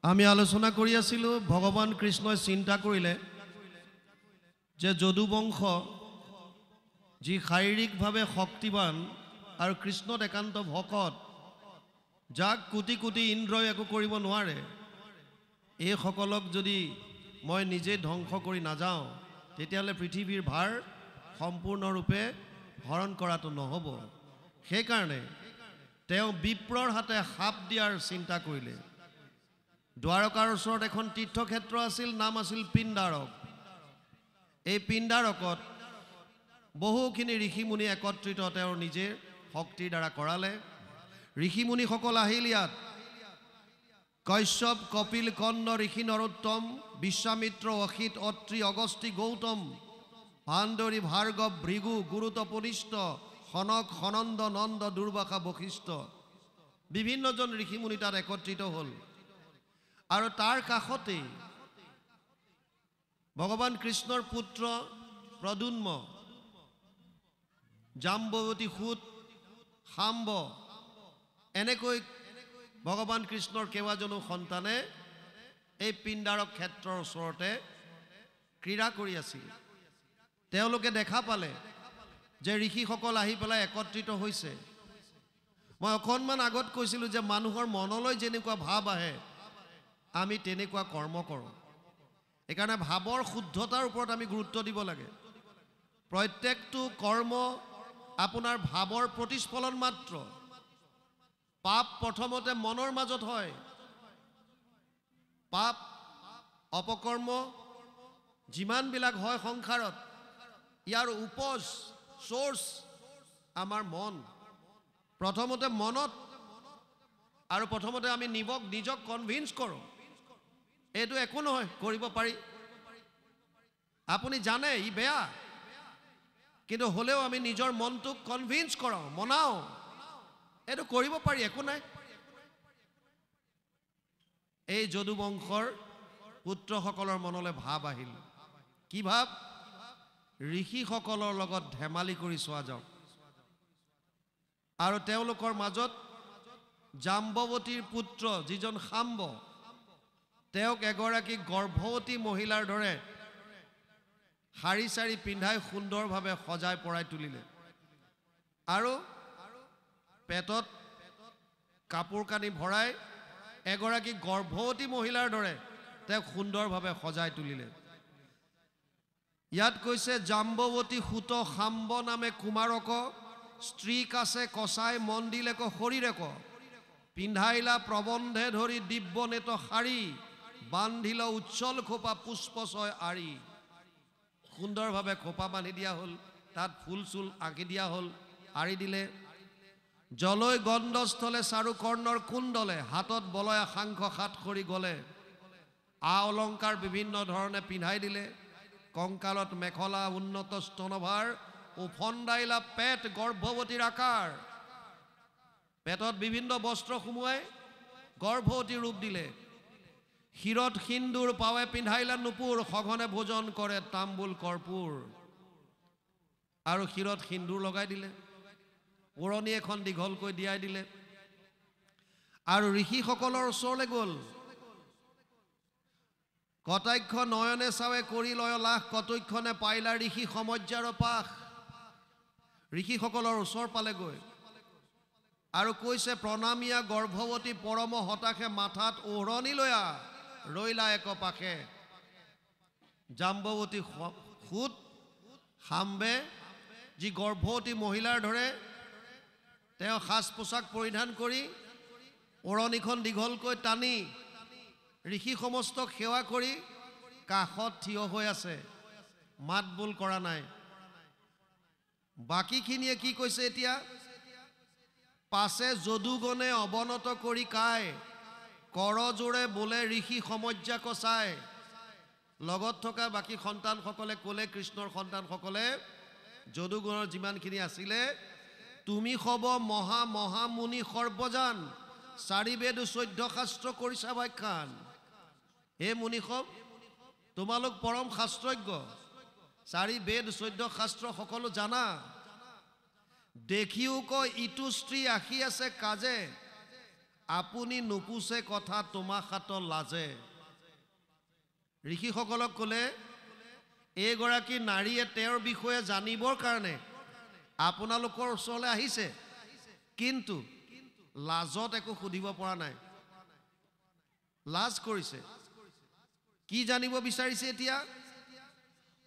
আমি আলোচনা কৰি আছিলোঁ ভগৱান কৃষ্ণই চিন্তা কৰিলে যে যদু বংশ যি শাৰীৰিকভাৱে শক্তিবান আৰু কৃষ্ণত একান্ত ভকত যাক কোটি কোটি ইন্দ্ৰই একো কৰিব নোৱাৰে এই সকলক যদি মই নিজে ধ্বংস কৰি নাযাওঁ তেতিয়াহ'লে পৃথিৱীৰ ভাৰ সম্পূৰ্ণৰূপে হৰণ কৰাটো নহ'ব সেইকাৰণে তেওঁ বিপ্ৰৰ হাতে সাপ দিয়াৰ চিন্তা কৰিলে দ্বাৰকাৰ ওচৰত এখন তীৰ্থক্ষেত্ৰ আছিল নাম আছিল পিণ্ডাৰক এই পিণ্ডাৰকত বহুখিনি ঋষিমুনি একত্ৰিত তেওঁৰ নিজে শক্তিৰ দ্বাৰা কৰালে ঋষিমুনিসকল আহিল ইয়াত কশ্যপ কপিল কণ্ড ঋষি নৰোত্তম বিশ্বামিত্ৰ অসিত অত্ৰি অগস্তি গৌতম পাণ্ডৰী ভাৰ্গৱ ভৃগু গুৰুতপনিষ্ঠ সনক সনন্দ নন্দ দুৰ্বাসা বশিষ্ঠ বিভিন্নজন ঋষিমুনি তাত একত্ৰিত হ'ল আৰু তাৰ কাষতে ভগৱান কৃষ্ণৰ পুত্ৰ প্ৰদ্যুম্ন জাম্বৱতী সুত শাম্ব এনেকৈ ভগৱান কৃষ্ণৰ কেইবাজনো সন্তানে এই পিণ্ডাৰক ক্ষেত্ৰৰ ওচৰতে ক্ৰীড়া কৰি আছিল তেওঁলোকে দেখা পালে যে ঋষিসকল আহি পেলাই একত্ৰিত হৈছে মই অকণমান আগত কৈছিলোঁ যে মানুহৰ মনলৈ যেনেকুৱা ভাৱ আহে আমি তেনেকুৱা কৰ্ম কৰোঁ এইকাৰণে ভাৱৰ শুদ্ধতাৰ ওপৰত আমি গুৰুত্ব দিব লাগে প্ৰত্যেকটো কৰ্ম আপোনাৰ ভাৱৰ প্ৰতিস্ফলন মাত্ৰ পাপ প্ৰথমতে মনৰ মাজত হয় পাপ অপকৰ্ম যিমানবিলাক হয় সংসাৰত ইয়াৰ উপজ সোৰ্স আমাৰ মন প্ৰথমতে মনত আৰু প্ৰথমতে আমি নিজক কনভিন্স কৰোঁ এইটো একো নহয় কৰিব পাৰি আপুনি জানে ই বেয়া কিন্তু হ'লেও আমি নিজৰ মনটোক কনভিন্স কৰাওঁ মনাওঁ এইটো কৰিব পাৰি একো নাই এই যদু বংশৰ পুত্ৰসকলৰ মনলৈ ভাৱ আহিল কি ভাৱ ঋষিসকলৰ লগত ধেমালি কৰি চোৱা যাওক আৰু তেওঁলোকৰ মাজত জাম্বৱতীৰ পুত্ৰ যিজন শাম্ব তেওঁক এগৰাকী গৰ্ভৱতী মহিলাৰ দৰে শাৰী চাৰি পিন্ধাই সুন্দৰভাৱে সজাই পৰাই তুলিলে আৰু পেটত কাপোৰ কানি ভৰাই এগৰাকী গৰ্ভৱতী মহিলাৰ দৰে তেওঁক সুন্দৰভাৱে সজাই তুলিলে ইয়াত কৈছে জাম্বৱতী সুত শাম্ব নামে কুমাৰক স্ত্ৰীক আছে কচাই মন্দিলেক শৰীৰেক পিন্ধাইলা প্ৰবন্ধে ধৰি দিব্য নেত শাৰী বান্ধিল উচ্ছল খোপা পুষ্পচয় আৰি সুন্দৰভাৱে খোপা বান্ধি দিয়া হ'ল তাত ফুল চুল আঁকি দিয়া হ'ল আৰি দিলে জলৈ গণ্ডস্থলে চাৰু কৰ্ণৰ কুণ্ডলে হাতত বলয়া সাংখ সাত খৰি গলে আ অলংকাৰ বিভিন্ন ধৰণে পিন্ধাই দিলে কংকালত মেখলা উন্নত স্তনভাৰ উফন্দাইলা পেট গৰ্ভৱতীৰ আকাৰ পেটত বিভিন্ন বস্ত্ৰ সুমুৱাই গৰ্ভৱতী ৰূপ দিলে শিৰত সিন্দুৰ পাৱে পিন্ধাইলা নুপুৰ সঘনে ভোজন কৰে তাম্বুল কৰ্পূৰ আৰু শিৰত সিন্দুৰ লগাই দিলে পুৰণি এখন দীঘলকৈ দিয়াই দিলে আৰু ঋষিসকলৰ ওচৰলৈ গ'ল কটাক্ষ নয়নে চাৱে কৰি লয় লাখ কতক্ষণে পাইলা ঋষি সমজ্জাৰ পাশ ঋষিসকলৰ ওচৰ পালেগৈ আৰু কৈছে প্ৰণামীয়া গৰ্ভৱতী পৰম হতাশে মাথাত ওৰণি লয়া ৰৈলা এক পাশে জাম্বৱতী সুত শাম্বে যি গৰ্ভৱতী মহিলাৰ দৰে তেওঁ সাজ পোছাক পৰিধান কৰি ওৰণিখন দীঘলকৈ টানি ঋষি সমস্তক সেৱা কৰি কাষত থিয় হৈ আছে মাত বোল কৰা নাই বাকীখিনিয়ে কি কৈছে এতিয়া পাছে যদুগণে অৱনত কৰি কায় কৰজোৰে বোলে ঋষি সমজ্যাক চাই লগত থকা বাকী সন্তানসকলে ক'লে কৃষ্ণৰ সন্তানসকলে যদুগণৰ যিমানখিনি আছিলে তুমি হব মহা মহামুনি সৰ্বজান চাৰি বেদ 14 শাস্ত্ৰ কৰিছা ব্যাখ্যান হে মুনিসব তোমালোক পৰম শাস্ত্ৰজ্ঞ চাৰি বেদ 14 শাস্ত্ৰ সকলো জানা দেখিও ক ইটো স্ত্ৰী আহি আছে কাজে আপুনি নুপুছে কথা তোমাক হাত লাজে। ঋষিসকলক ক'লে এইগৰাকী নাৰীয়ে তেওঁৰ বিষয়ে জানিবৰ কাৰণে আপোনালোকৰ ওচৰলৈ আহিছে, কিন্তু লাজত একো সুধিব পৰা নাই, লাজ কৰিছে। কি জানিব বিচাৰিছে এতিয়া?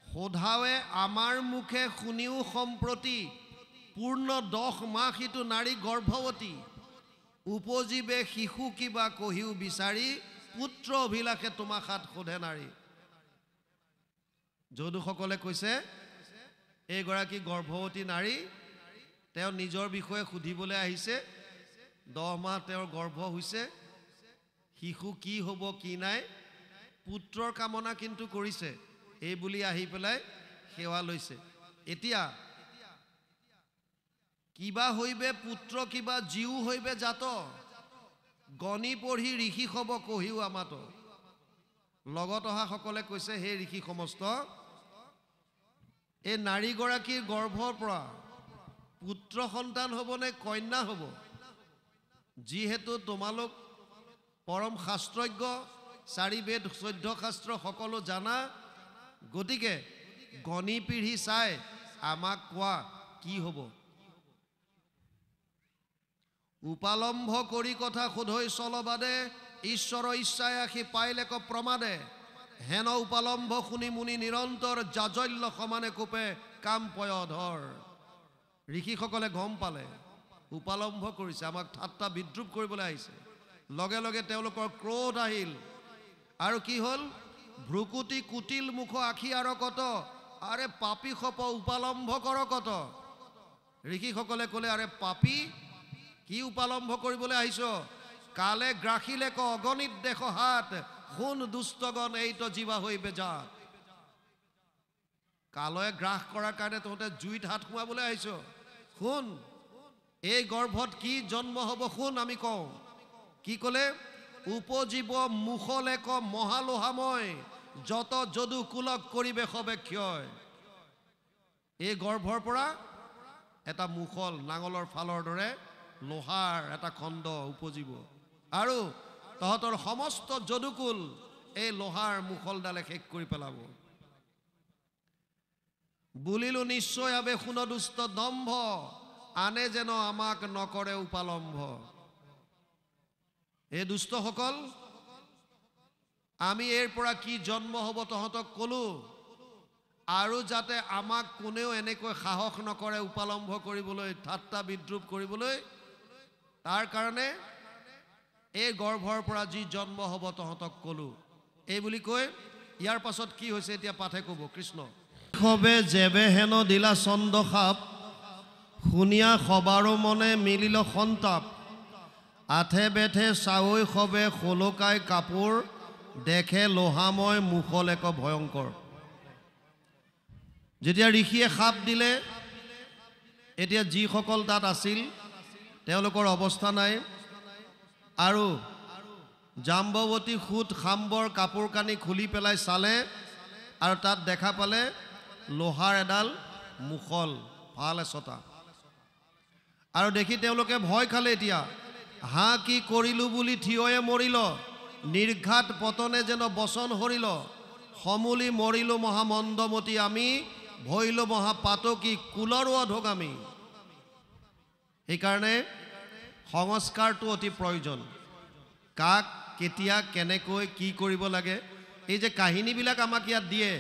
সোধাৱে আমাৰ মুখে শুনিও সম্প্ৰতি পূৰ্ণ 10 মাহ সিটো নাৰী গৰ্ভৱতী, উপজীৱে শিশু কিবা কহিও বিচাৰি পুত্ৰ অভিলাষে তোমাক হাত সোধে নাৰী। যদুসকলে কৈছে এইগৰাকী গৰ্ভৱতী নাৰী, তেওঁ নিজৰ বিষয়ে সুধিবলৈ আহিছে। 10 মাহ তেওঁৰ গৰ্ভ হৈছে, শিশু কি হ'ব কি নাই, পুত্ৰৰ কামনা কিন্তু কৰিছে, এই বুলি আহি পেলাই সেৱা লৈছে। এতিয়া কিবা হইবে পুত্ৰ কিবা জীউ হইবে জাত, গণি পঢ়ি ঋষি হব কহিও আমাত। লগত অহা সকলে কৈছে হে ঋষি সমস্ত, এই নাৰীগৰাকীৰ গৰ্ভৰ পৰা পুত্ৰ সন্তান হ'ব নে কন্যা হ'ব? যিহেতু তোমালোক পৰম শাস্ত্ৰজ্ঞ, 4 বেদ 14 শাস্ত্ৰ সকলো জানা, গতিকে গণি পিঢ়ি চাই আমাক কোৱা কি হ'ব? উপালম্ভ কৰি কথা সোধৈ চলবাদে, ঈশ্বৰ ইচ্ছাই আহি পাইলেক প্ৰমাদে। হেন উপালম্ভ শুনি মুনি নিৰন্তৰ, জাজল্য সমানে কোপে কাম পয়ধৰ। ঋষিসকলে গম পালে উপালম্ভ কৰিছে, আমাক ঠাট্টা বিদ্ৰূপ কৰিবলৈ আহিছে। লগে লগে তেওঁলোকৰ ক্ৰোধ আহিল, আৰু কি হ'ল? ভ্ৰুকুটি কুটিল মুখ আখি আৰু কত, আৰে পাপী সপ উপালম্ভ কৰ কত। ঋষিসকলে ক'লে আৰে পাপী, কি উপালম্ভ কৰিবলৈ আহিছ? কালে গ্ৰাসিলে ক অগণিত দেশ হাত, শুন দুষ্টগণ এইটো জীৱা হৈ বেজাত। কালয়ে গ্ৰাস কৰাৰ কাৰণে তহঁতে জুইত হাত সোমাবলৈ আহিছ। শুন, এই গৰ্ভত কি জন্ম হ'ব শুন, আমি কওঁ। কি ক'লে? উপজীৱ মুখলে ক মহালোহাময়, যত যদু কুলক কৰিবে সবে ক্ষয়। এই গৰ্ভৰ পৰা এটা মুখল, নাঙলৰ ফালৰ দৰে লোহাৰ এটা খণ্ড উপজিব, আৰু তহঁতৰ সমস্ত যদুকুল এই লোহাৰ মুখলডালে শেষ কৰি পেলাব। বুলিলো নিশ্চয় আবে শুন দুষ্ট দম্ভ, আনে যেন আমাক নকৰে উপালম্ভ। এই দুষ্টসকল, আমি এৰ পৰা কি জন্ম হ'ব তহঁতক ক'লো, আৰু যাতে আমাক কোনেও এনেকৈ সাহস নকৰে উপালম্ভ কৰিবলৈ, ঠাট্টা বিদ্ৰূপ কৰিবলৈ, তাৰ কাৰণে এই গৰ্ভৰ পৰা যি জন্ম হ'ব তহঁতক ক'লো, এই বুলি কৈ ইয়াৰ পাছত কি হৈছে এতিয়া পাঠে ক'ব। কৃষ্ণ সবে যেবে হেন দিলা চন্দ সাপ, শুনিয়া সবাৰো মনে মিলিল সন্তাপ। আঠে বেঠে চাৱৈ সবে খোলোকাই কাপোৰ, দেখে লোহাময় মুখল এক ভয়ংকৰ। যেতিয়া ঋষিয়ে সাপ দিলে, এতিয়া যিসকল তাত আছিল তেওঁলোকৰ অৱস্থা নাই, আৰু জাম্বৱতী সুত খাম্বৰ কাপোৰ কানি খুলি পেলাই চালে, আৰু তাত দেখা পালে লোহাৰ এডাল মুখল, ভাল এচটা। আৰু দেখি তেওঁলোকে ভয় খালে। এতিয়া হা কি কৰিলো বুলি থিয়য়ে মৰিল, নিৰ্ঘাত পতনে যেন বচন হৰিল। সমূলি মৰিলো মহামন্দমতী আমি, ভৈলো মহাপাতকী কুলৰ অধোগামী। সেইকাৰণে সংস্কাৰটো অতি প্ৰয়োজন। কাক কেতিয়া কেনেকৈ কি কৰিব লাগে, এই যে কাহিনীবিলাক আমাক ইয়াত দিয়ে,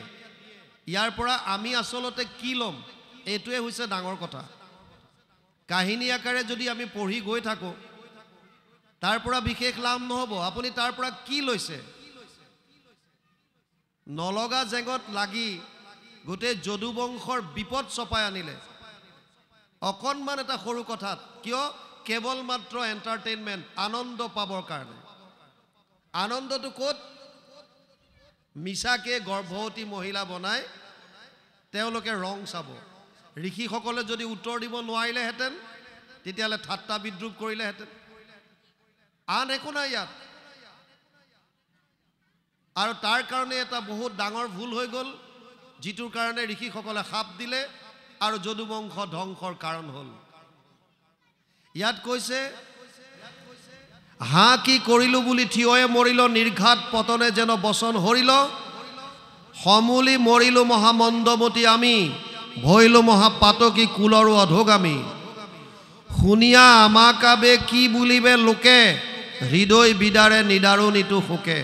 ইয়াৰ পৰা আমি আচলতে কি ল'ম, এইটোৱে হৈছে ডাঙৰ কথা। কাহিনী আকাৰে যদি আমি পঢ়ি গৈ থাকোঁ, তাৰ পৰা বিশেষ লাভ নহ'ব। আপুনি তাৰ পৰা কি লৈছে? নলগা জেঙত লাগি গোটেই যদু বংশৰ বিপদ চপাই আনিলে অকণমান এটা সৰু কথাত। কিয়? কেৱল মাত্ৰ এণ্টাৰটেইনমেণ্ট, আনন্দ পাবৰ কাৰণে। আনন্দটো ক'ত? মিছাকে গৰ্ভৱতী মহিলা বনাই তেওঁলোকে ৰং চাব। ঋষিসকলে যদি উত্তৰ দিব নোৱাৰিলেহেঁতেন, তেতিয়াহ'লে ঠাট্টা বিদ্ৰূপ কৰিলেহেঁতেন। আন একো নাই ইয়াত। আৰু তাৰ কাৰণে এটা বহুত ডাঙৰ ভুল হৈ গ'ল, যিটোৰ কাৰণে ঋষিসকলে সাপ দিলে আৰু যদুবংশ ধ্বংসৰ কাৰণ হ'ল। ইয়াত কৈছে হা কি কৰিলো বুলি থিয়য়ে মৰিল নিৰ্ঘাত পতনে যেন বচন হৰিল সমূলি মৰিলো মহামন্দমতি আমি ভৈলো মহাপাতকী কুলৰো অধোগামী শুনিয়া আমাকাবে কি বুলিবে লোকে হৃদয় বিদাৰে নিদাৰো নিতু শোকে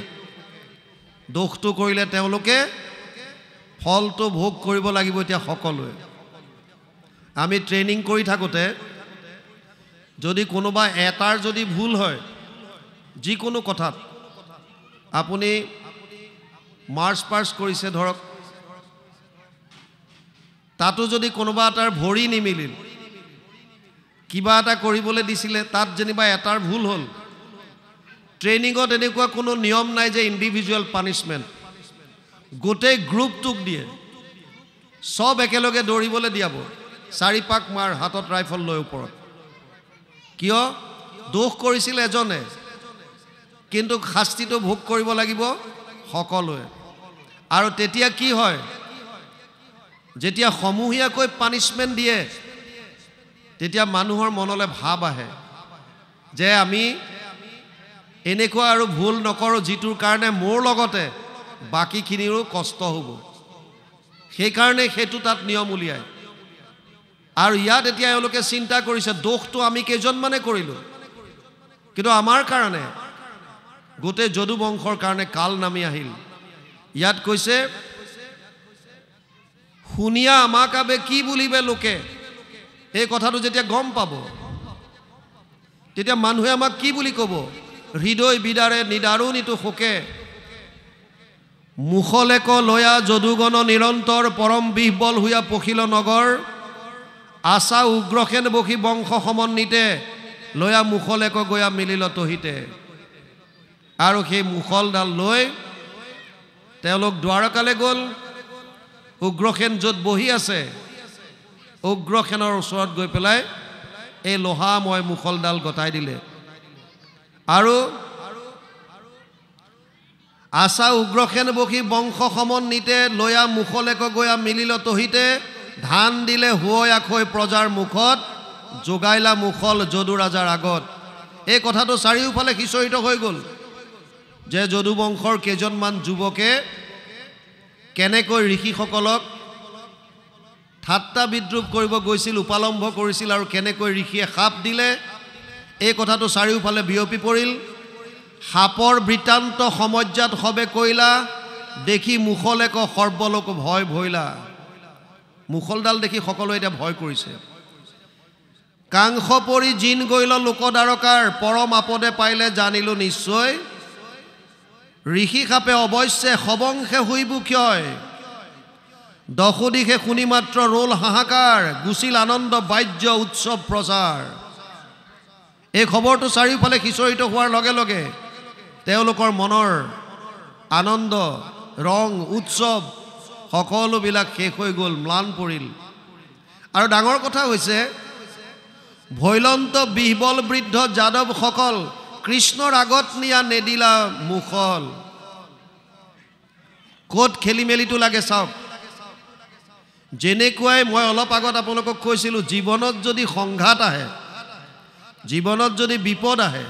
দোষটো কৰিলে তেওঁলোকে ফলটো ভোগ কৰিব লাগিব এতিয়া সকলোৱে আমি ট্ৰেইনিং কৰি থাকোতে যদি কোনোবা এটাৰ যদি ভুল হয় যিকোনো কথাত আপুনি মাৰ্চ পাছ কৰিছে ধৰক তাতো যদি কোনোবা এটাৰ ভৰি নিমিলিল কিবা এটা কৰিবলৈ দিছিলে তাত যেনিবা এটাৰ ভুল হ'ল ট্ৰেইনিঙত এনেকুৱা কোনো নিয়ম নাই যে ইণ্ডিভিজুৱেল পানিশমেণ্ট গোটেই গ্ৰুপটোক দিয়ে সব একেলগে দৌৰিবলৈ দিয়াব 4 পাক মাৰ হাতত ৰাইফল লৈ ওপৰত কিয় দোষ কৰিছিল এজনে কিন্তু শাস্তিটো ভোগ কৰিব লাগিব সকলোৱে আৰু তেতিয়া কি হয় যেতিয়া সমূহীয়াকৈ পানিশমেণ্ট দিয়ে তেতিয়া মানুহৰ মনলৈ ভাব আহে যে আমি এনেকুৱা আৰু ভুল নকৰোঁ যিটোৰ কাৰণে মোৰ লগতে বাকীখিনিৰো কষ্ট হ'ব সেইকাৰণে সেইটো তাত নিয়ম উলিয়ায় আৰু ইয়াত এতিয়া এওঁলোকে চিন্তা কৰিছে দোষটো আমি কেইজনমানে কৰিলোঁ কিন্তু আমাৰ কাৰণে গোটেই যদু বংশৰ কাৰণে কাল নামি আহিল ইয়াত কৈছে শুনিয়া আমাকাবে কি বুলিবে লোকে এই কথাটো যেতিয়া গম পাব তেতিয়া মানুহে আমাক কি বুলি ক'ব হৃদয় বিদাৰে নিদাৰো নিতু শোকে মুখলেক লয়া যদুগণ নিৰন্তৰ পৰম বিহবল হুয়া পখিল নগৰ আশা উগ্ৰসেন বসী বংশ সমন্বিতে লয়া মুখলেক গয়া মিলিল তহিতে আৰু সেই মুখলডাল লৈ তেওঁলোক দ্বাৰকালৈ গ'ল উগ্ৰসেন য'ত বহি আছে উগ্ৰসেনৰ ওচৰত গৈ পেলাই এই লোহাময় মুখলডাল গতাই দিলে আৰু আশা উগ্ৰসেন বসী বংশ সমন্বিতে লয়া মুখলেক গয়া মিলিল তহিতে ধান দিলে হুৱৈ আখৈ প্ৰজাৰ মুখত যোগাইলা মুখল যদু ৰাজাৰ আগত এই কথাটো চাৰিওফালে সিঁচৰিত হৈ গ'ল যে যদু বংশৰ কেইজনমান যুৱকে কেনেকৈ ঋষিসকলক ঠাট্টা বিদ্ৰূপ কৰিব গৈছিল উপালম্ভ কৰিছিল আৰু কেনেকৈ ঋষিয়ে সাপ দিলে এই কথাটো চাৰিওফালে বিয়পি পৰিল সাপৰ বৃত্তান্ত সমজ্জাত সবে কৈলা দেখি মুখলেক সৰ্বলোক ভয় ভৈলা মুখলডাল দেখি সকলোৱে এতিয়া ভয় কৰিছে কাংশ পৰি জিন গৈল লোকদ্বাৰকাৰ পৰম আপদে পাইলে জানিলো নিশ্চয় ঋষি সাপে অৱশ্যে সবংশে হুইবু ক্ষয় দশদিশে শুনি মাত্ৰ ৰোল হাহাকাৰ গুচিল আনন্দ বাজ্য উৎসৱ প্ৰচাৰ এই খবৰটো চাৰিওফালে সিঁচৰিত হোৱাৰ লগে লগে তেওঁলোকৰ মনৰ আনন্দ ৰং উৎসৱ সকলোবিলাক শেষ হৈ গ'ল ম্লান পৰিল আৰু ডাঙৰ কথা হৈছে ভৈলন্ত বিহবল বৃদ্ধ যাদৱসকল কৃষ্ণৰ আগত নিয়া নেদিলা মুখল ক'ত খেলি মেলিটো লাগে চাওক যেনেকুৱাই মই অলপ আগত আপোনালোকক কৈছিলোঁ জীৱনত যদি সংঘাত আহে জীৱনত যদি বিপদ আহে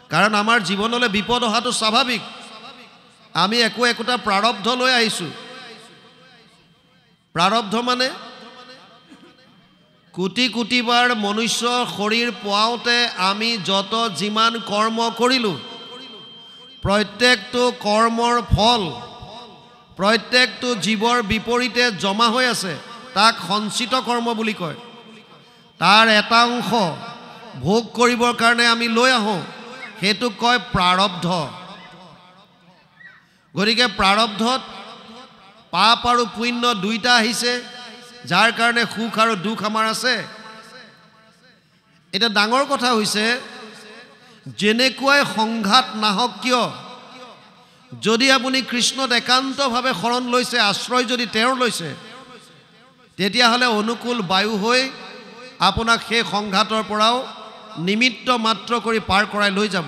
কাৰণ আমাৰ জীৱনলৈ বিপদ অহাটো স্বাভাৱিক আমি একোটা প্ৰাৰব্ধ লৈ আহিছোঁ প্ৰাৰব্ধ মানে কোটি কোটিবাৰ মনুষ্যৰ শৰীৰ পোৱাওঁতে আমি যত যিমান কৰ্ম কৰিলোঁ প্ৰত্যেকটো কৰ্মৰ ফল প্ৰত্যেকটো জীৱৰ বিপৰীতে জমা হৈ আছে তাক সঞ্চিত কৰ্ম বুলি কয় তাৰ এটা অংশ ভোগ কৰিবৰ কাৰণে আমি লৈ আহোঁ সেইটো কয় প্ৰাৰব্ধ গতিকে প্ৰাৰব্ধত পাপ আৰু পুণ্য দুইটা আহিছে যাৰ কাৰণে সুখ আৰু দুখ আমাৰ আছে এটা ডাঙৰ কথা হৈছে যেনেকুৱাই সংঘাত নাহক কিয় যদি আপুনি কৃষ্ণত একান্তভাৱে শৰণ লৈছে আশ্ৰয় যদি তেওঁৰ লৈছে তেতিয়াহ'লে অনুকূল বায়ু হৈ আপোনাক সেই সংঘাতৰ পৰাও নিমিত্ত মাত্ৰ কৰি পাৰ কৰাই লৈ যাব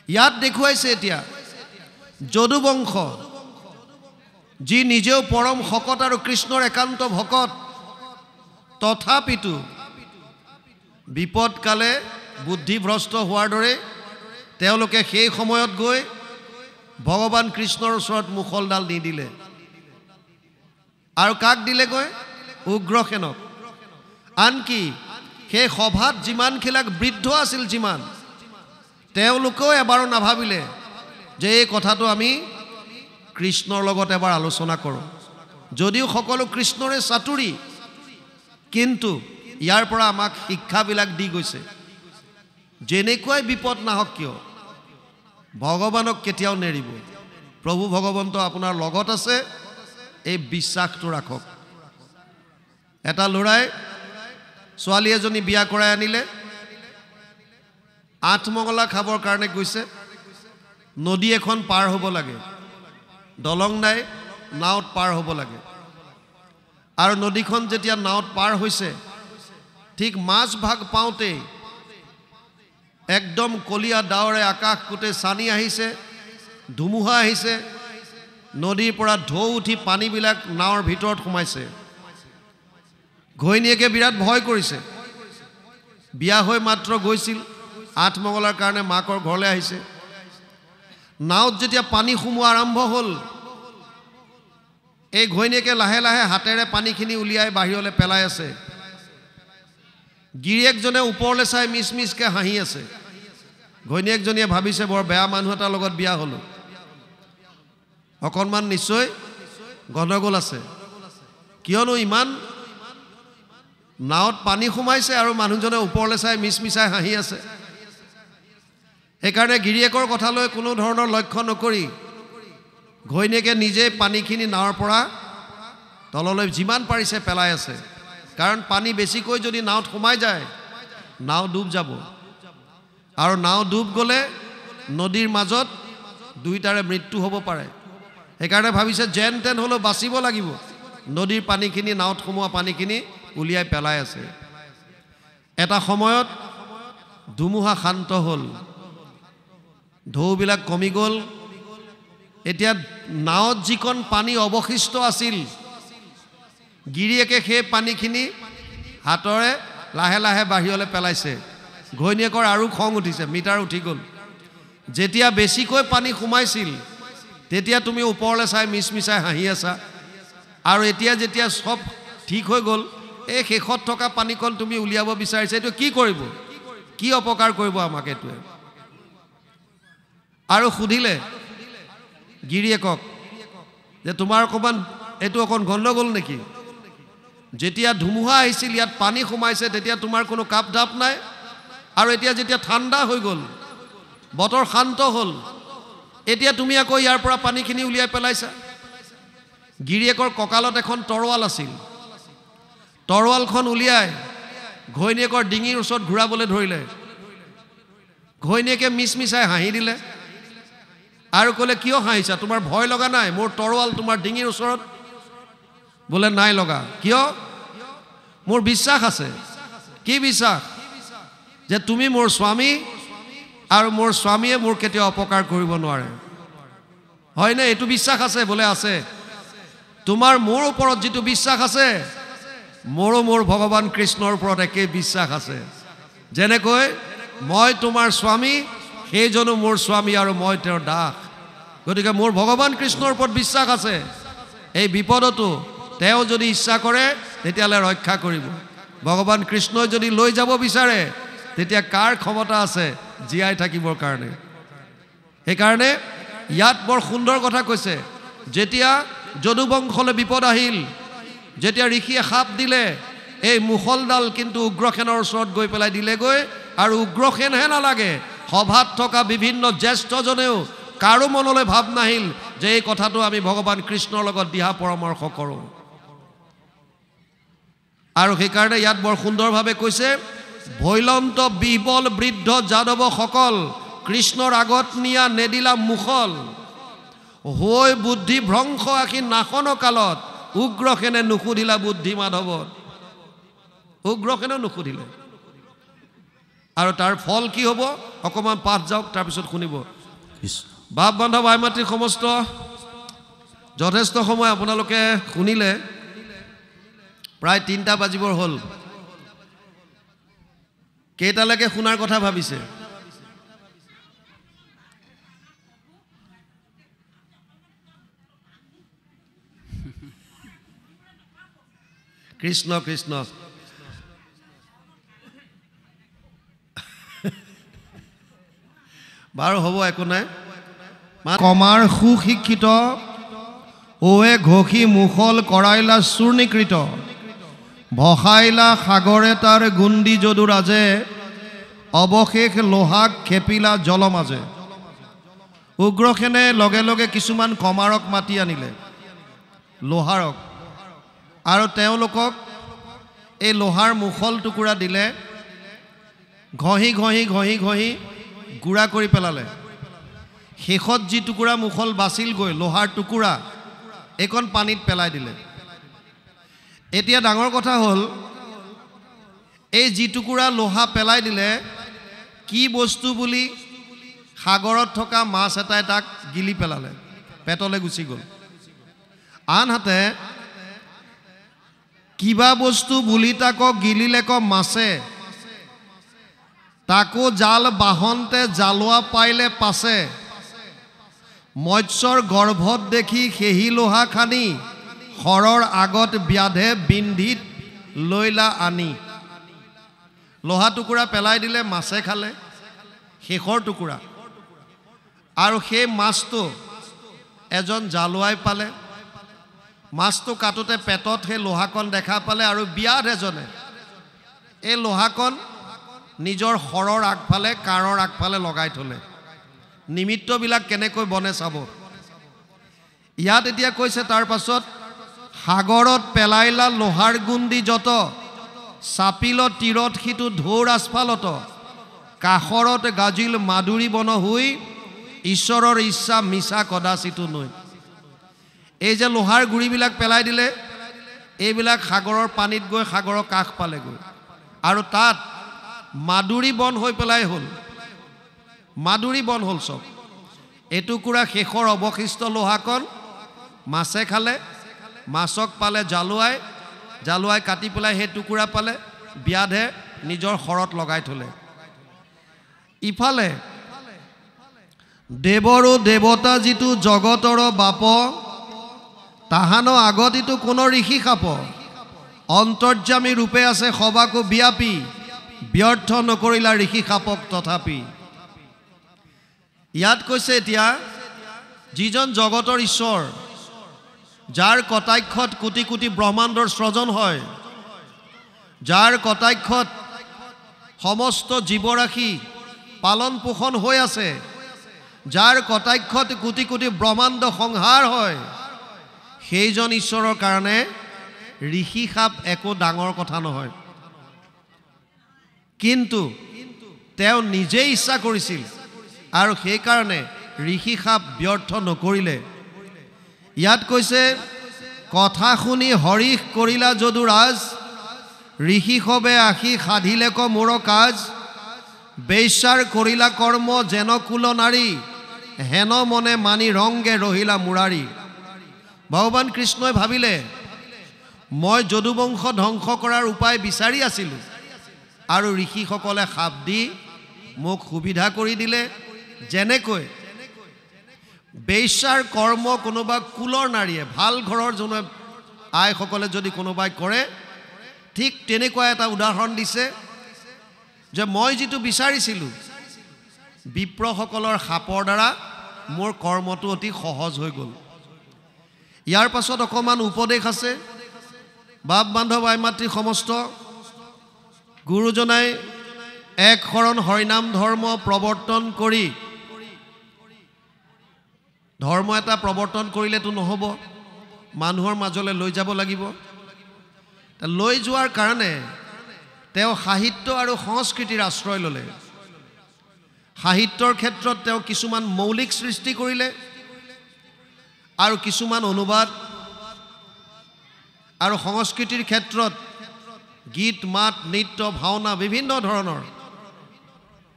ইয়াত দেখুৱাইছে এতিয়া যদু বংশ যি নিজেও পৰম শকত আৰু কৃষ্ণৰ একান্ত ভকত তথাপিতো বিপদকালে বুদ্ধিভ্ৰষ্ট হোৱাৰ দৰে তেওঁলোকে সেই সময়ত গৈ ভগৱান কৃষ্ণৰ ওচৰত মুখলডাল নিদিলে আৰু কাক দিলেগৈ উগ্ৰসেনক আনকি সেই সভাত যিমানবিলাক বৃদ্ধ আছিল যিমান তেওঁলোকেও এবাৰো নাভাবিলে যে এই কথাটো আমি কৃষ্ণৰ লগত এবাৰ আলোচনা কৰোঁ যদিও সকলো কৃষ্ণৰে চাতুৰী কিন্তু ইয়াৰ পৰা আমাক শিক্ষাবিলাক দি গৈছে যেনেকুৱাই বিপদ নাহক কিয় ভগৱানক কেতিয়াও নেৰিব প্ৰভু ভগৱন্ত আপোনাৰ লগত আছে এই বিশ্বাসটো ৰাখক এটা ল'ৰাই ছোৱালী এজনী বিয়া কৰাই আনিলে আঠমঙলা খাবৰ কাৰণে গৈছে নদী এখন পাৰ হ'ব লাগে দলং নাই নাওত পাৰ হ'ব লাগে আৰু নদীখন যেতিয়া নাওত পাৰ হৈছে ঠিক মাছ ভাগ পাওঁতে একদম কলীয়া ডাৱৰে আকাশ গোটেই চানি আহিছে ধুমুহা আহিছে নদীৰ পৰা ঢৌ উঠি পানীবিলাক নাৱৰ ভিতৰত সোমাইছে ঘৈণীয়েকে বিৰাট ভয় কৰিছে বিয়া হৈ মাত্ৰ গৈছিল আঠমঙলাৰ কাৰণে মাকৰ ঘৰলৈ আহিছে নাওত যেতিয়া পানী সোমোৱা আৰম্ভ হ'ল এই ঘৈণীয়েকে লাহে লাহে হাতেৰে পানীখিনি উলিয়াই বাহিৰলৈ পেলাই আছে গিৰিয়েকজনে ওপৰলৈ চাই মিছ মিছকৈ হাঁহি আছে ঘৈণীয়েকজনীয়ে ভাবিছে বৰ বেয়া মানুহ এটাৰ লগত বিয়া হ'লোঁ অকণমান নিশ্চয় গণ্ডগোল আছে কিয়নো ইমান নাৱত পানী সোমাইছে আৰু মানুহজনে ওপৰলৈ চাই মিছ মিছাই হাঁহি আছে সেইকাৰণে গিৰিয়েকৰ কথালৈ কোনো ধৰণৰ লক্ষ্য নকৰি ঘৈণীয়েকে নিজেই পানীখিনি নাৱৰ পৰা তললৈ যিমান পাৰিছে পেলাই আছে কাৰণ পানী বেছিকৈ যদি নাৱত সোমাই যায় নাও ডুব যাব আৰু নাও ডুব গ'লে নদীৰ মাজত দুইটাৰে মৃত্যু হ'ব পাৰে সেইকাৰণে ভাবিছে যেন তেন হ'লেও বাচিব লাগিব নদীৰ পানীখিনি নাৱত সোমোৱা পানীখিনি উলিয়াই পেলাই আছে এটা সময়ত ধুমুহা শান্ত হ'ল ঢৌবিলাক কমি গ'ল এতিয়া নাৱত যিকণ পানী অৱশিষ্ট আছিল গিৰিয়েকে সেই পানীখিনি হাতৰে লাহে লাহে বাহিৰলৈ পেলাইছে ঘৈণীয়েকৰ আৰু খং উঠিছে মিটাৰ উঠি গ'ল যেতিয়া বেছিকৈ পানী সোমাইছিল তেতিয়া তুমি ওপৰলৈ চাই মিছ মিছাই হাঁহি আছা আৰু এতিয়া যেতিয়া সব ঠিক হৈ গ'ল এই শেষত থকা পানীকণ তুমি উলিয়াব বিচাৰিছা এইটো কি কৰিব কি অপকাৰ কৰিব আমাক এইটোৱে আৰু সুধিলে গিৰিয়েকক যে তোমাৰ অকণমান এইটো অকণ গণ্ডগোল নেকি যেতিয়া ধুমুহা আহিছিল ইয়াত পানী সোমাইছে তেতিয়া তোমাৰ কোনো কাপ ধাপ নাই আৰু এতিয়া যেতিয়া ঠাণ্ডা হৈ গ'ল বতৰ শান্ত হ'ল এতিয়া তুমি আকৌ ইয়াৰ পৰা পানীখিনি উলিয়াই পেলাইছা গিৰিয়েকৰ কঁকালত এখন তৰোৱাল আছিল তৰোৱালখন উলিয়াই ঘৈণীয়েকৰ ডিঙিৰ ওচৰত ঘূৰাবলৈ ধৰিলে ঘৈণীয়েকে মিছ মিছাই হাঁহি দিলে আৰু ক'লে কিয় হাঁহিছা তোমাৰ ভয় লগা নাই মোৰ তৰোৱাল তোমাৰ ডিঙিৰ ওচৰত বোলে নাই লগা কিয় মোৰ বিশ্বাস আছে কি বিশ্বাস যে তুমি মোৰ স্বামী আৰু মোৰ স্বামীয়ে মোৰ কেতিয়াও অপকাৰ কৰিব নোৱাৰে হয়নে এইটো বিশ্বাস আছে বোলে আছে তোমাৰ মোৰ ওপৰত যিটো বিশ্বাস আছে মোৰো মোৰ ভগৱান কৃষ্ণৰ ওপৰত একেই বিশ্বাস আছে যেনেকৈ মই তোমাৰ স্বামী সেইজনো মোৰ স্বামী আৰু মই তেওঁৰ দাস গতিকে মোৰ ভগৱান কৃষ্ণৰ ওপৰত বিশ্বাস আছে এই বিপদতো তেওঁ যদি ইচ্ছা কৰে তেতিয়ালে ৰক্ষা কৰিব ভগৱান কৃষ্ণই যদি লৈ যাব বিচাৰে তেতিয়া কাৰ ক্ষমতা আছে জীয়াই থাকিবৰ কাৰণে সেইকাৰণে ইয়াত বৰ সুন্দৰ কথা কৈছে যেতিয়া যদুবংশলৈ বিপদ আহিল যেতিয়া ঋষিয়ে সাপ দিলে এই মুখলডাল কিন্তু উগ্ৰসেনৰ ওচৰত গৈ পেলাই দিলেগৈ আৰু উগ্ৰসেনহে নালাগে সভাত থকা বিভিন্ন জ্যেষ্ঠজনেও কাৰো মনলৈ ভাৱ নাহিল যে এই কথাটো আমি ভগৱান কৃষ্ণৰ লগত দিহা পৰামৰ্শ কৰোঁ আৰু সেইকাৰণে ইয়াত বৰ সুন্দৰভাৱে কৈছে ভৈলন্ত বিবল বৃদ্ধ যাদৱসকল কৃষ্ণৰ আগত নিয়া নেদিলা মুখল হৈ বুদ্ধি ভ্ৰংশ আখি নাশন কালত উগ্ৰসেনে নুসুধিলা বুদ্ধি মাধৱত উগ্ৰসেনে নুসুধিলে আৰু তাৰ ফল কি হ'ব অকণমান পাঠ যাওক তাৰপিছত শুনিব বাপ বান্ধৱ ভাই মাতৃ সমস্ত যথেষ্ট সময় আপোনালোকে শুনিলে প্ৰায় 3টা বাজিবৰ হ'ল কেইটালৈকে শুনাৰ কথা ভাবিছে কৃষ্ণ কৃষ্ণ বাৰু হ'ব একো নাই কমাৰ সুশিক্ষিত ওৱে ঘোষী মুখল কৰাইলা চূৰ্ণীকৃত ভসাইলা সাগৰে তাৰ গুণ্ডি যদু ৰাজে অৱশেষ লোহাক খেপিলা জল মাজে উগ্ৰসেনে লগে লগে কিছুমান কমাৰক মাতি আনিলে লোহাৰক আৰু তেওঁলোকক এই লোহাৰ মুখল টুকুৰা দিলে ঘঁহি ঘঁহি ঘঁহি ঘঁহি গুড়া কৰি পেলালে শেষত যি টুকুৰা মুখল বাছিল গৈ লোহাৰ টুকুৰা এইখন পানীত পেলাই দিলে এতিয়া ডাঙৰ কথা হ'ল এই যি টুকুৰা লোহা পেলাই দিলে কি বস্তু বুলি সাগৰত থকা মাছ এটাই তাক গিলি পেলালে পেটলৈ গুচি গ'ল আনহাতে কিবা বস্তু বুলি তাকো গিলিলেক মাছে তাকো জাল বাহনতে জালোৱা পাইলে পাছে মৎস্যৰ গৰ্ভত দেখি সেহি লোহা খানি হৰৰ আগত ব্যাধে বিন্ধিত লৈলা আনি লোহা টুকুৰা পেলাই দিলে মাছে খালে শেষৰ টুকুৰা আৰু সেই মাছটো এজন জালুৱাই পালে মাছটো কাটোতে পেটত সেই লোহাকণ দেখা পালে আৰু ব্যাধ এজনে এই লোহাকণ নিজৰ হৰৰ আগফালে কাঁড়ৰ আগফালে লগাই থলে নিমিত্তবিলাক কেনেকৈ বনে চাব ইয়াত এতিয়া কৈছে তাৰ পাছত সাগৰত পেলাইলা লোহাৰ গুণ্ডি যত চাপিল তীৰত সিটো ঢৌৰ আস্ফালত কাষৰত গাজিল মাদুৰী বন হৈ ঈশ্বৰৰ ইচ্ছা মিছা কদাচিতো নৈ এই যে লোহাৰ গুৰিবিলাক পেলাই দিলে এইবিলাক সাগৰৰ পানীত গৈ সাগৰৰ কাষ পালেগৈ আৰু তাত মাদুৰী বন হৈ পেলাই হ'ল মাদুৰী বন হ'ল চব এটুকুৰা শেষৰ অৱশিষ্ট লোহাকণ মাছে খালে মাছক পালে জালুৱাই কাটি পেলাই সেই টুকুৰা পালে ব্যাধে নিজৰ হৰত লগাই থলে ইফালে দেৱৰো দেৱতা যিটো জগতৰ বাপ তাহানো আগতিটো কোনো ঋষি খাপ অন্তৰ্যামী ৰূপে আছে সবাকো ব্যাপী ব্যৰ্থ নকৰিলা ঋষি খাপক তথাপি ইয়াত কৈছে এতিয়া যিজন জগতৰ ঈশ্বৰ যাৰ কটাক্ষত কোটি কোটি ব্ৰহ্মাণ্ডৰ সৃজন হয় যাৰ কটাক্ষত সমস্ত জীৱৰাশি পালন পোষণ হৈ আছে যাৰ কটাক্ষত কোটি কোটি ব্ৰহ্মাণ্ড সংহাৰ হয় সেইজন ঈশ্বৰৰ কাৰণে ঋষি সাপ একো ডাঙৰ কথা নহয় কিন্তু তেওঁ নিজেই ইচ্ছা কৰিছিল আৰু সেই কাৰণে ঋষি সাপ ব্যৰ্থ নকৰিলে ইয়াত কৈছে কথা শুনি হৰিশ কৰিলা যদু ৰাজ ঋষি সবে আশী সাধিলেক মোৰ কাজ বেশ্যাৰ কৰিলা কৰ্ম যেন কুল নাৰী হেন মনে মানি ৰংগে ৰহিলা মুৰাৰী ভগৱান কৃষ্ণই ভাবিলে মই যদুবংশ ধ্বংস কৰাৰ উপায় বিচাৰি আছিলোঁ আৰু ঋষিসকলে সাপ দি মোক সুবিধা কৰি দিলে যেনেকৈ বেশ্যাৰ কৰ্ম কোনোবা কুলৰ নাৰীয়ে ভাল ঘৰৰ যোনে আইসকলে যদি কোনোবাই কৰে ঠিক তেনেকুৱা এটা উদাহৰণ দিছে যে মই যিটো বিচাৰিছিলোঁ বিপ্ৰসকলৰ সাপৰ দ্বাৰা মোৰ কৰ্মটো অতি সহজ হৈ গ'ল ইয়াৰ পাছত অকণমান উপদেশ আছে বাপ বান্ধৱ আই মাতৃ সমস্ত গুৰুজনাই এক শৰণ হৰিনাম ধৰ্ম প্ৰৱৰ্তন কৰি ধৰ্ম এটা প্ৰৱৰ্তন কৰিলেতো নহ'ব মানুহৰ মাজলৈ লৈ যাব লাগিব লৈ যোৱাৰ কাৰণে তেওঁ সাহিত্য আৰু সংস্কৃতিৰ আশ্ৰয় ল'লে সাহিত্যৰ ক্ষেত্ৰত তেওঁ কিছুমান মৌলিক সৃষ্টি কৰিলে আৰু কিছুমান অনুবাদ আৰু সংস্কৃতিৰ ক্ষেত্ৰত গীত মাত নৃত্য ভাওনা বিভিন্ন ধৰণৰ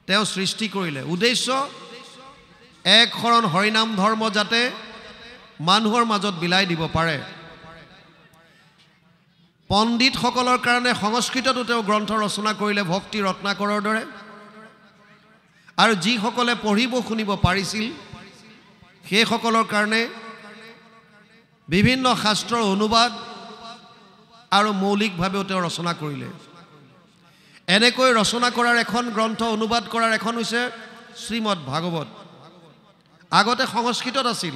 তেওঁ সৃষ্টি কৰিলে উদ্দেশ্য এক শৰণ হৰিনাম ধৰ্ম যাতে মানুহৰ মাজত বিলাই দিব পাৰে পণ্ডিতসকলৰ কাৰণে সংস্কৃততো তেওঁ গ্ৰন্থ ৰচনা কৰিলে ভক্তি ৰত্নাকৰৰ দৰে আৰু যিসকলে পঢ়িব শুনিব পাৰিছিল সেইসকলৰ কাৰণে বিভিন্ন শাস্ত্ৰৰ অনুবাদ আৰু মৌলিকভাৱেও তেওঁ ৰচনা কৰিলে এনেকৈ ৰচনা কৰাৰ এখন গ্ৰন্থ অনুবাদ কৰাৰ এখন হৈছে শ্ৰীমদ ভাগৱত আগতে সংস্কৃতত আছিল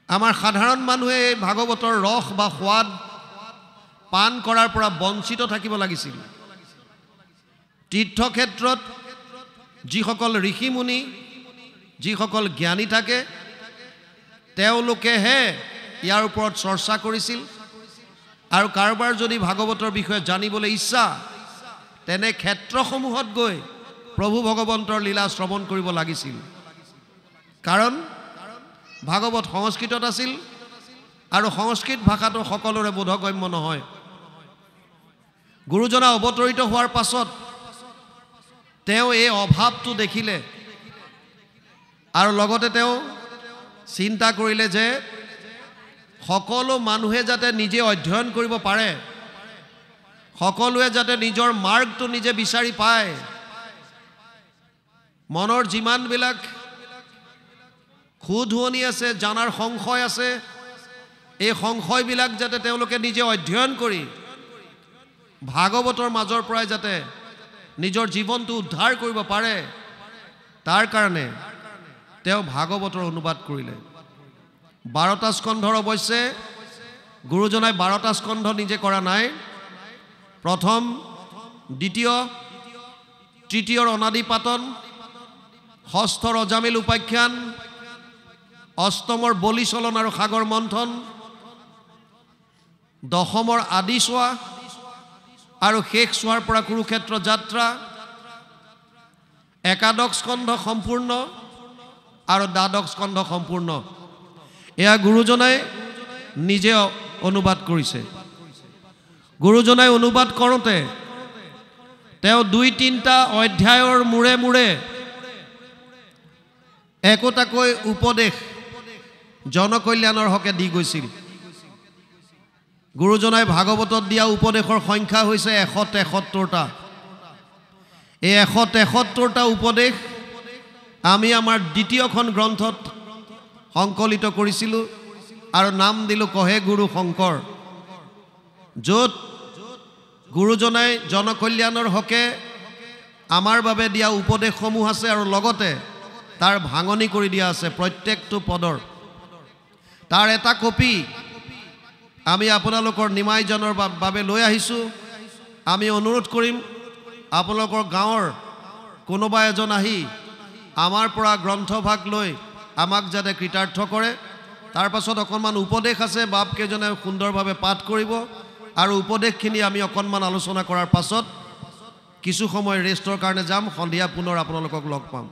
আমাৰ সাধাৰণ মানুহে এই ভাগৱতৰ ৰস বা সোৱাদ পান কৰাৰ পৰা বঞ্চিত থাকিব লাগিছিল তীৰ্থক্ষেত্ৰত যিসকল ঋষিমুনি যিসকল জ্ঞানী থাকে তেওঁলোকেহে ইয়াৰ ওপৰত চৰ্চা কৰিছিল আৰু কাৰোবাৰ যদি ভাগৱতৰ বিষয়ে জানিবলৈ ইচ্ছা তেনে ক্ষেত্ৰসমূহত গৈ প্ৰভু ভগৱন্তৰ লীলা শ্ৰৱণ কৰিব লাগিছিল কাৰণ ভাগৱত সংস্কৃতত আছিল আৰু সংস্কৃত ভাষাটো সকলোৰে বোধগম্য নহয় গুৰুজনা অৱতৰিত হোৱাৰ পাছত তেওঁ এই অভাৱটো দেখিলে আৰু লগতে তেওঁ চিন্তা কৰিলে যে সকলো মানুহে যাতে নিজে অধ্যয়ন কৰিব পাৰে সকলোৱে যাতে নিজৰ মাৰ্গটো নিজে বিচাৰি পায় মনৰ যিমানবিলাক খুধুৱনি আছে জানাৰ সংশয় আছে এই সংশয়বিলাক যাতে তেওঁলোকে নিজে অধ্যয়ন কৰি ভাগৱতৰ মাজৰ পৰাই যাতে নিজৰ জীৱনটো উদ্ধাৰ কৰিব পাৰে তাৰ কাৰণে তেওঁ ভাগৱতৰ অনুবাদ কৰিলে 12টা স্কন্ধৰ অৱশ্যে গুৰুজনাই 12টা স্কন্ধ নিজে কৰা নাই প্ৰথম দ্বিতীয় তৃতীয়ৰ অনাদি পাতন ষষ্ঠৰ অজামিল উপাখ্যান অষ্টমৰ বলিচলন আৰু সাগৰ মন্থন দশমৰ আদি চোৱা আৰু শেষ চোৱাৰ পৰা কুৰুক্ষেত্ৰ যাত্ৰা একাদশ স্কন্ধ সম্পূৰ্ণ আৰু দ্বাদশ স্কন্ধ সম্পূৰ্ণ এয়া গুৰুজনাই নিজে অনুবাদ কৰিছে গুৰুজনাই অনুবাদ কৰোঁতে তেওঁ 2-3টা অধ্যায়ৰ মূৰে মূৰে একোটাকৈ উপদেশ জনকল্যাণৰ হকে দি গৈছিল গুৰুজনাই ভাগৱতত দিয়া উপদেশৰ সংখ্যা হৈছে 173টা এই 173টা উপদেশ আমি আমাৰ দ্বিতীয়খন গ্ৰন্থত সংকলিত কৰিছিলোঁ আৰু নাম দিলোঁ কহে গুৰু শংকৰ য'ত গুৰুজনাই জনকল্যাণৰ হকে আমাৰ বাবে দিয়া উপদেশসমূহ আছে আৰু লগতে তাৰ ভাঙনি কৰি দিয়া আছে প্ৰত্যেকটো পদৰ তাৰ এটা কপি আমি আপোনালোকৰ নিমাইজনৰ বাবে লৈ আহিছোঁ আমি অনুৰোধ কৰিম আপোনালোকৰ গাঁৱৰ কোনোবা এজন আহি আমাৰ পৰা গ্ৰন্থভাগ লৈ আমাক যাতে কৃতাৰ্থ কৰে তাৰ পাছত অকণমান উপদেশ আছে বাপকেইজনে সুন্দৰভাৱে পাঠ কৰিব আৰু উপদেশখিনি আমি অকণমান আলোচনা কৰাৰ পাছত কিছু সময় ৰেষ্টৰ কাৰণে যাম সন্ধিয়া পুনৰ আপোনালোকক লগ পাম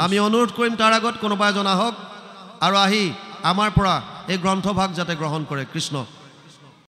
আমি অনুৰোধ কৰিম তাৰ আগত কোনোবা এজন আহক আৰু আহি আমাৰ পৰা এই গ্ৰন্থভাগ যাতে গ্ৰহণ কৰে কৃষ্ণ